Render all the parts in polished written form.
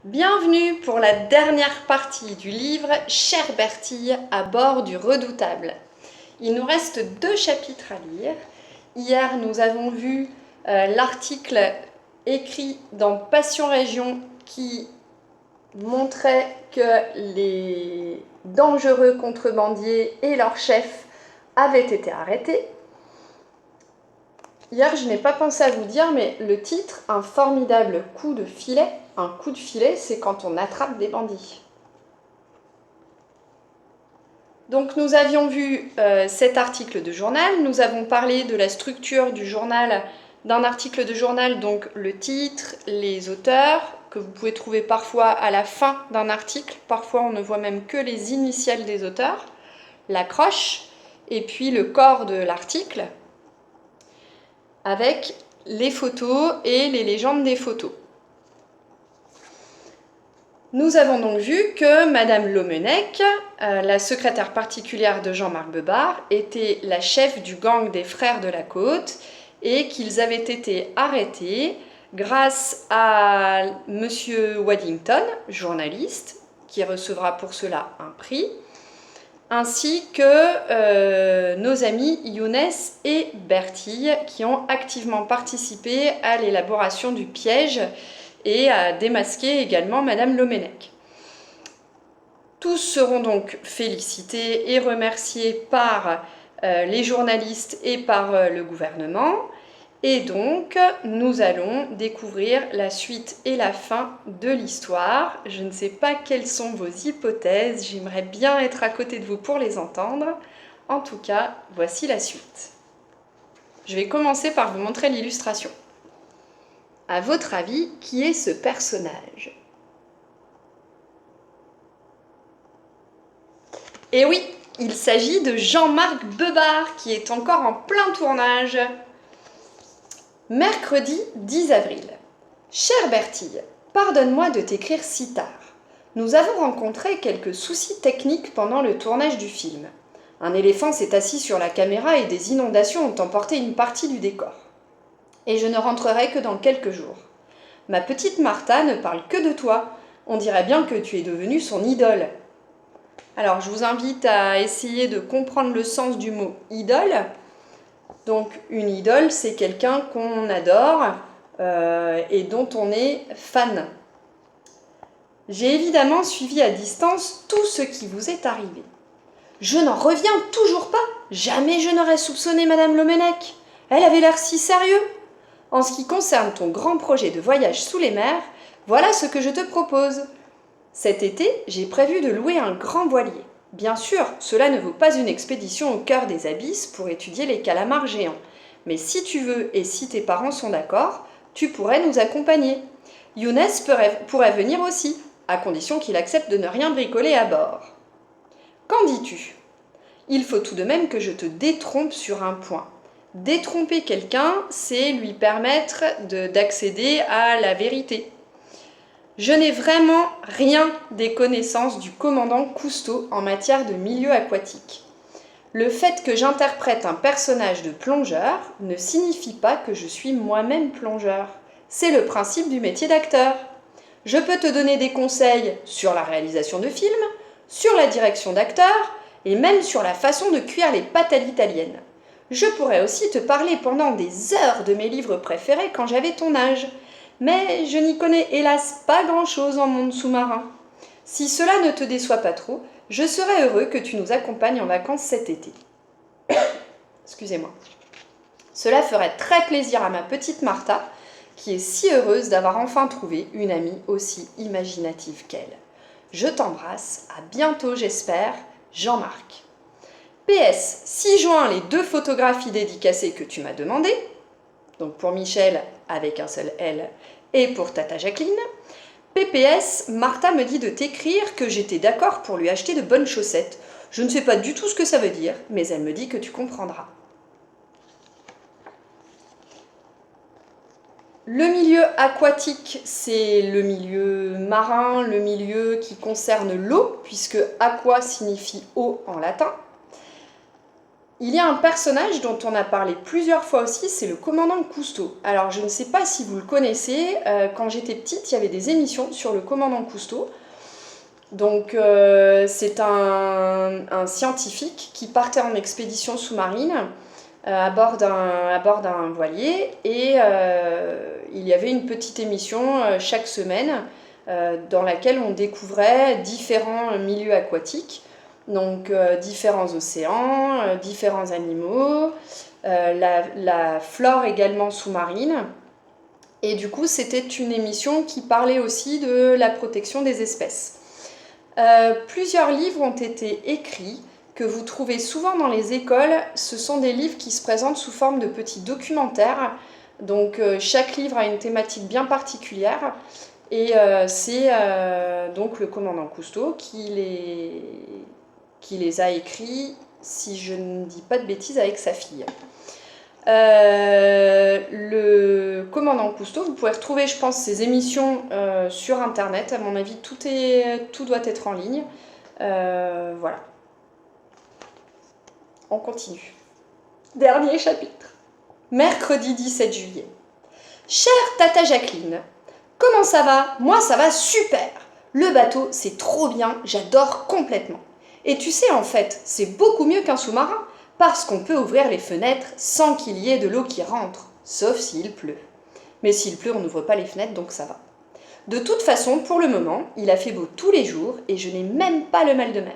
Bienvenue pour la dernière partie du livre Chère Bertille à bord du Redoutable. Il nous reste 2 chapitres à lire. Hier, nous avons vu l'article écrit dans Passion Région qui montrait que les dangereux contrebandiers et leur chef avaient été arrêtés. Hier, je n'ai pas pensé à vous dire, mais le titre, un formidable coup de filet. Un coup de filet, c'est quand on attrape des bandits. Donc nous avions vu cet article de journal, nous avons parlé de la structure du journal, d'un article de journal, donc le titre, les auteurs, que vous pouvez trouver parfois à la fin d'un article, parfois on ne voit même que les initiales des auteurs, l'accroche, et puis le corps de l'article, avec les photos et les légendes des photos. Nous avons donc vu que Madame Lomenec, la secrétaire particulière de Jean-Marc Bebard, était la chef du gang des Frères de la Côte et qu'ils avaient été arrêtés grâce à Monsieur Waddington, journaliste, qui recevra pour cela un prix, ainsi que nos amis Younes et Bertille, qui ont activement participé à l'élaboration du piège et à démasquer également Madame Lomenec. Tous seront donc félicités et remerciés par les journalistes et par le gouvernement. Et donc, nous allons découvrir la suite et la fin de l'histoire. Je ne sais pas quelles sont vos hypothèses, j'aimerais bien être à côté de vous pour les entendre. En tout cas, voici la suite. Je vais commencer par vous montrer l'illustration. À votre avis, qui est ce personnage ? Eh oui, il s'agit de Jean-Marc Bebard, qui est encore en plein tournage. Mercredi 10 avril. Chère Bertille, pardonne-moi de t'écrire si tard. Nous avons rencontré quelques soucis techniques pendant le tournage du film. Un éléphant s'est assis sur la caméra et des inondations ont emporté une partie du décor. Et je ne rentrerai que dans quelques jours. Ma petite Martha ne parle que de toi. On dirait bien que tu es devenue son idole. Alors, je vous invite à essayer de comprendre le sens du mot « idole ». Donc, une idole, c'est quelqu'un qu'on adore et dont on est fan. J'ai évidemment suivi à distance tout ce qui vous est arrivé. Je n'en reviens toujours pas. Jamais je n'aurais soupçonné Madame Lomenec. Elle avait l'air si sérieux. En ce qui concerne ton grand projet de voyage sous les mers, voilà ce que je te propose. Cet été, j'ai prévu de louer un grand voilier. Bien sûr, cela ne vaut pas une expédition au cœur des abysses pour étudier les calamars géants. Mais si tu veux et si tes parents sont d'accord, tu pourrais nous accompagner. Younes pourrait venir aussi, à condition qu'il accepte de ne rien bricoler à bord. Qu'en dis-tu ? Il faut tout de même que je te détrompe sur un point. Détromper quelqu'un, c'est lui permettre d'accéder à la vérité. Je n'ai vraiment rien des connaissances du commandant Cousteau en matière de milieu aquatique. Le fait que j'interprète un personnage de plongeur ne signifie pas que je suis moi-même plongeur. C'est le principe du métier d'acteur. Je peux te donner des conseils sur la réalisation de films, sur la direction d'acteurs et même sur la façon de cuire les pâtes à l'italienne. Je pourrais aussi te parler pendant des heures de mes livres préférés quand j'avais ton âge. Mais je n'y connais hélas pas grand-chose en monde sous-marin. Si cela ne te déçoit pas trop, je serais heureux que tu nous accompagnes en vacances cet été. Excusez-moi. Cela ferait très plaisir à ma petite Martha, qui est si heureuse d'avoir enfin trouvé une amie aussi imaginative qu'elle. Je t'embrasse, à bientôt j'espère, Jean-Marc. PS, 6 juin, les 2 photographies dédicacées que tu m'as demandées, donc pour Michel avec un seul L et pour Tata Jacqueline. PPS, Martha me dit de t'écrire que j'étais d'accord pour lui acheter de bonnes chaussettes. Je ne sais pas du tout ce que ça veut dire, mais elle me dit que tu comprendras. Le milieu aquatique, c'est le milieu marin, le milieu qui concerne l'eau, puisque aqua signifie eau en latin. Il y a un personnage dont on a parlé plusieurs fois aussi, c'est le commandant Cousteau. Alors je ne sais pas si vous le connaissez, quand j'étais petite, il y avait des émissions sur le commandant Cousteau. Donc c'est un scientifique qui partait en expédition sous-marine à bord d'un voilier et il y avait une petite émission chaque semaine dans laquelle on découvrait différents milieux aquatiques, donc différents océans, différents animaux, la flore également sous-marine. Et du coup, c'était une émission qui parlait aussi de la protection des espèces. Plusieurs livres ont été écrits, que vous trouvez souvent dans les écoles. Ce sont des livres qui se présentent sous forme de petits documentaires. Donc chaque livre a une thématique bien particulière. Et c'est donc le commandant Cousteau qui les a écrits, si je ne dis pas de bêtises, avec sa fille. Le commandant Cousteau, vous pouvez retrouver, je pense, ses émissions sur internet. À mon avis, tout doit être en ligne. Voilà. On continue. Dernier chapitre. Mercredi 17 juillet. Chère Tata Jacqueline, comment ça va? Moi, ça va super. Le bateau, c'est trop bien, j'adore complètement. Et tu sais, en fait, c'est beaucoup mieux qu'un sous-marin, parce qu'on peut ouvrir les fenêtres sans qu'il y ait de l'eau qui rentre, sauf s'il pleut. Mais s'il pleut, on n'ouvre pas les fenêtres, donc ça va. De toute façon, pour le moment, il a fait beau tous les jours et je n'ai même pas le mal de mer.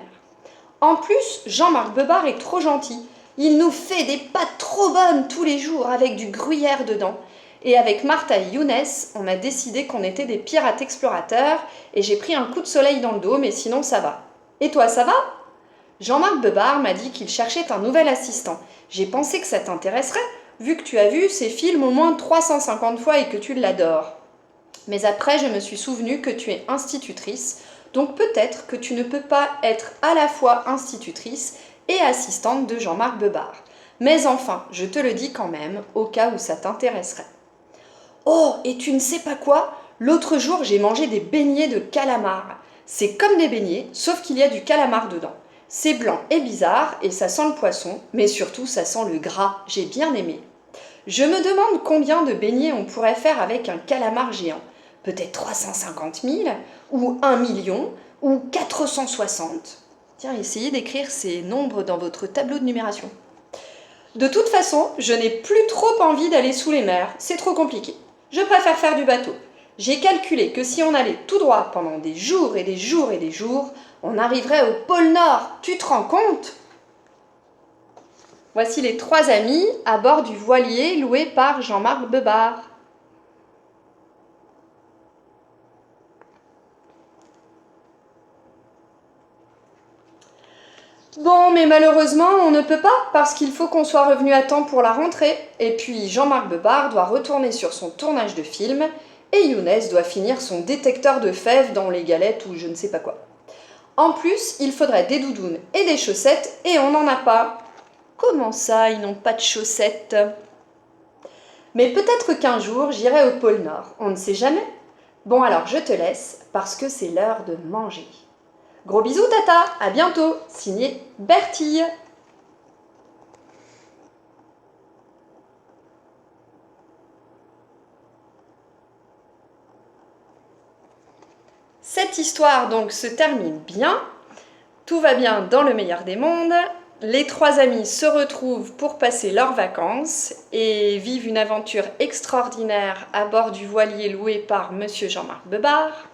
En plus, Jean-Marc Bebard est trop gentil. Il nous fait des pâtes trop bonnes tous les jours avec du gruyère dedans. Et avec Martha et Younes, on a décidé qu'on était des pirates explorateurs et j'ai pris un coup de soleil dans le dos, mais sinon ça va. Et toi, ça va? Jean-Marc Bebard m'a dit qu'il cherchait un nouvel assistant. J'ai pensé que ça t'intéresserait, vu que tu as vu ses films au moins 350 fois et que tu l'adores. Mais après, je me suis souvenu que tu es institutrice, donc peut-être que tu ne peux pas être à la fois institutrice et assistante de Jean-Marc Bebard. Mais enfin, je te le dis quand même, au cas où ça t'intéresserait. Oh, et tu ne sais pas quoi? L'autre jour, j'ai mangé des beignets de calamar. C'est comme des beignets, sauf qu'il y a du calamar dedans. C'est blanc et bizarre, et ça sent le poisson, mais surtout ça sent le gras, j'ai bien aimé. Je me demande combien de beignets on pourrait faire avec un calamar géant. Peut-être 350 000, ou 1 million, ou 460. Tiens, essayez d'écrire ces nombres dans votre tableau de numération. De toute façon, je n'ai plus trop envie d'aller sous les mers, c'est trop compliqué. Je préfère faire du bateau. J'ai calculé que si on allait tout droit pendant des jours et des jours et des jours, on arriverait au pôle Nord. Tu te rends compte? Voici les 3 amis à bord du voilier loué par Jean-Marc Bebard. Bon, mais malheureusement, on ne peut pas parce qu'il faut qu'on soit revenu à temps pour la rentrée. Et puis Jean-Marc Bebard doit retourner sur son tournage de film et Younes doit finir son détecteur de fèves dans les galettes ou je ne sais pas quoi. En plus, il faudrait des doudounes et des chaussettes et on n'en a pas. Comment ça, ils n'ont pas de chaussettes? Mais peut-être qu'un jour, j'irai au pôle Nord. On ne sait jamais. Bon alors, je te laisse parce que c'est l'heure de manger. Gros bisous Tata, à bientôt, signé Bertille. Cette histoire donc se termine bien, tout va bien dans le meilleur des mondes, les 3 amis se retrouvent pour passer leurs vacances et vivent une aventure extraordinaire à bord du voilier loué par Monsieur Jean-Marc Bebard.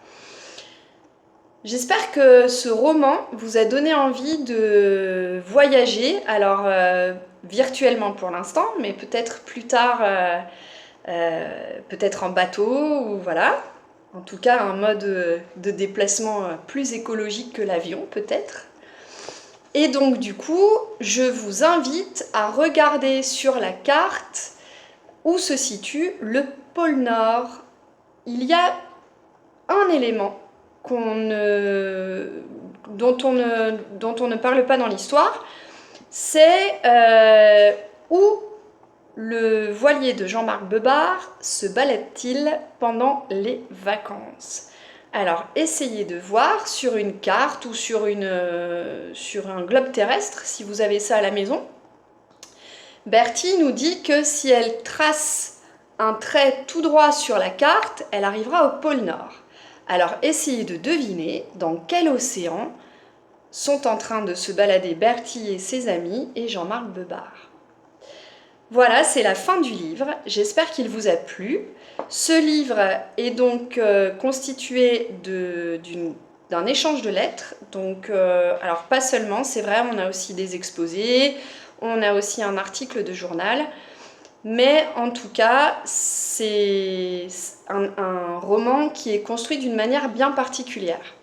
J'espère que ce roman vous a donné envie de voyager, alors virtuellement pour l'instant, mais peut-être plus tard, peut-être en bateau, ou voilà. En tout cas, un mode de déplacement plus écologique que l'avion, peut-être. Et donc, du coup, je vous invite à regarder sur la carte où se situe le pôle Nord. Il y a un élément dont on ne parle pas dans l'histoire, c'est où le voilier de Jean-Marc Bebard se balade-t-il pendant les vacances? Alors, essayez de voir sur une carte ou sur un globe terrestre, si vous avez ça à la maison. Bertie nous dit que si elle trace un trait tout droit sur la carte, elle arrivera au pôle Nord. Alors essayez de deviner dans quel océan sont en train de se balader Bertie et ses amis et Jean-Marc Beubare. Voilà, c'est la fin du livre. J'espère qu'il vous a plu. Ce livre est donc constitué d'un échange de lettres. Donc, alors pas seulement, c'est vrai, on a aussi des exposés, on a aussi un article de journal. Mais en tout cas, c'est un roman qui est construit d'une manière bien particulière.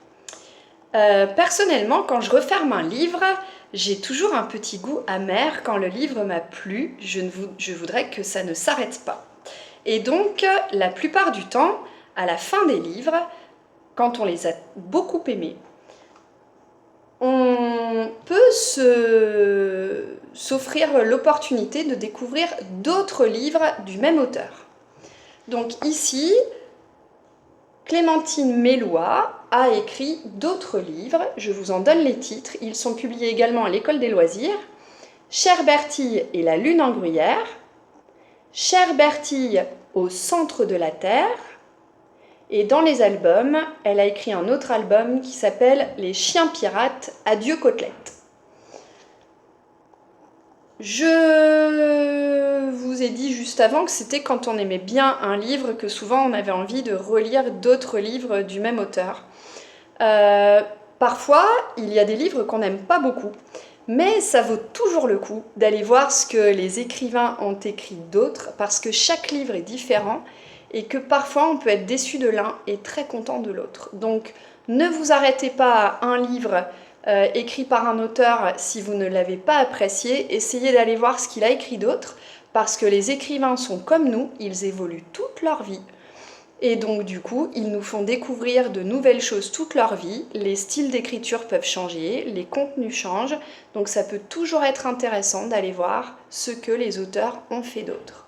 Personnellement, quand je referme un livre, j'ai toujours un petit goût amer. Quand le livre m'a plu, je voudrais que ça ne s'arrête pas. Et donc, la plupart du temps, à la fin des livres, quand on les a beaucoup aimés, on peut s'offrir l'opportunité de découvrir d'autres livres du même auteur. Donc ici, Clémentine Mélois a écrit d'autres livres, je vous en donne les titres, ils sont publiés également à l'École des loisirs. Chère Bertille et la lune en gruyère, Chère Bertille au centre de la terre, et dans les albums, elle a écrit un autre album qui s'appelle Les chiens pirates, adieu côtelette. Je vous ai dit juste avant que c'était quand on aimait bien un livre que souvent on avait envie de relire d'autres livres du même auteur. Parfois, il y a des livres qu'on n'aime pas beaucoup, mais ça vaut toujours le coup d'aller voir ce que les écrivains ont écrit d'autres, parce que chaque livre est différent et que parfois on peut être déçu de l'un et très content de l'autre. Donc ne vous arrêtez pas à un livre écrit par un auteur si vous ne l'avez pas apprécié, essayez d'aller voir ce qu'il a écrit d'autre, parce que les écrivains sont comme nous, ils évoluent toute leur vie. Et donc du coup, ils nous font découvrir de nouvelles choses toute leur vie, les styles d'écriture peuvent changer, les contenus changent, donc ça peut toujours être intéressant d'aller voir ce que les auteurs ont fait d'autre.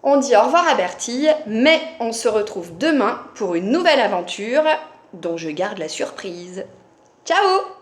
On dit au revoir à Bertille, mais on se retrouve demain pour une nouvelle aventure dont je garde la surprise. Ciao!